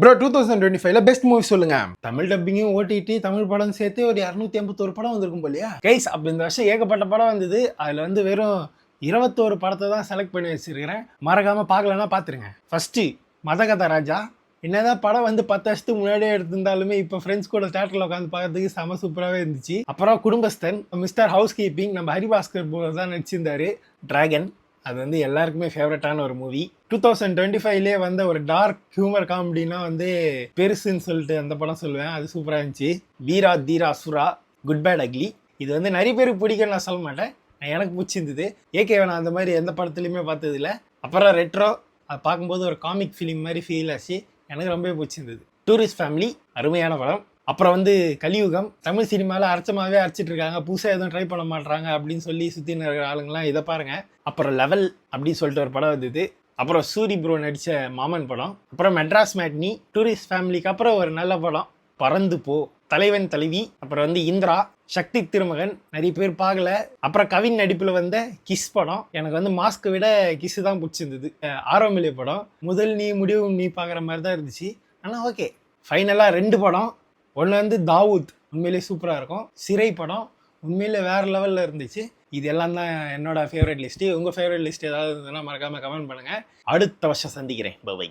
Bro 2025ல best movie சொல்லுங்க. Tamil டப்பிங்கும் OTT Tamil படம் சேர்த்து ஒரு 251 படம் வந்திருக்கும் போலையா கைஸ். அப்படி இந்த வருஷம் ஏகப்பட்ட படம் வந்தது. அதுல வந்து வெறும் 21 படத்தை தான் செலக்ட் பண்ணி வச்சிருக்கிறேன். மறக்காம பார்க்கலன்னா பார்த்துருங்க. ஃபர்ஸ்ட் மதகத ராஜா. என்னதான் படம் வந்து 10 வருஷத்துக்கு முன்னாடியே எடுத்திருந்தாலுமே இப்போ ஃப்ரெண்ட்ஸ் கூட தேட்டரில் உட்காந்து பார்க்கறதுக்கு செம சூப்பராகவே இருந்துச்சு. அப்புறம் குடும்பஸ்தன், மிஸ்டர் ஹவுஸ் கீப்பிங், நம்ம ஹரிபாஸ்கர் தான் நடிச்சிருந்தாரு. டிராகன், அது வந்து எல்லாருக்குமே ஃபேவரட்டான ஒரு மூவி. 2025லே வந்த ஒரு டார்க் ஹியூமர் காமெடினா வந்து பெருசுன்னு சொல்லிட்டு அந்த படம் சொல்லுவேன். அது சூப்பராக இருந்துச்சு. வீரா தீரா சுரா, குட் பேட் அக்லி. இது வந்து நிறைய பேருக்கு பிடிக்கும்னு நான் சொல்ல மாட்டேன், எனக்கு பிடிச்சிருந்தது. ஏகே நான் அந்த மாதிரி எந்த படத்துலையுமே பார்த்தது இல்லை. அப்புறம் ரெட்ரோ, அது பார்க்கும்போது ஒரு காமிக் ஃபிலிம் மாதிரி ஃபீல் ஆச்சு. எனக்கு ரொம்பவே பிடிச்சிருந்தது. டூரிஸ்ட் ஃபேமிலி, அருமையான படம். அப்புறம் வந்து கலியுகம். தமிழ் சினிமாவில் அரைச்சமாகவே அரைச்சிட்டு இருக்காங்க, புதுசாக எதுவும் ட்ரை பண்ண மாட்டாங்க அப்படின்னு சொல்லி சுற்றி இருக்கிற ஆளுங்களாம் இதை பாருங்க. அப்புறம் லெவல் அப்படின்னு சொல்லிட்டு ஒரு படம் வந்தது. அப்புறம் சூரி ப்ரோ நடித்த மாமன் படம். அப்புறம் மெட்ராஸ் மேட்னி. டூரிஸ்ட் ஃபேமிலிக்கு அப்புறம் ஒரு நல்ல படம் பறந்து போ, தலைவன் தலைவி. அப்புறம் வந்து இந்திரா, சக்தி திருமகன், நிறைய பேர் பார்க்கல. அப்புறம் கவின் நடிப்பில் வந்த கிஸ் படம். எனக்கு வந்து மாஸ்க்கை விட கிஸ் தான் பிடிச்சிருந்தது. ஆரோமிலே படம் முதல் நீ முடிவும் நீ பார்க்குற மாதிரி தான் இருந்துச்சு. ஆனால் ஓகே. ஃபைனலாக 2 படம். ஒன்று வந்து தாவூத், உண்மையிலே சூப்பராக இருக்கும். சிறை படம் உண்மையிலே வேறு லெவலில் இருந்துச்சு. இது எல்லாம் தான் என்னோட ஃபேவரட் லிஸ்ட்டு. உங்கள் ஃபேவரட் லிஸ்ட் ஏதாவது இருந்ததுன்னா மறக்காமல் கமெண்ட் பண்ணுங்கள். அடுத்த வருஷம் சந்திக்கிறேன். பை.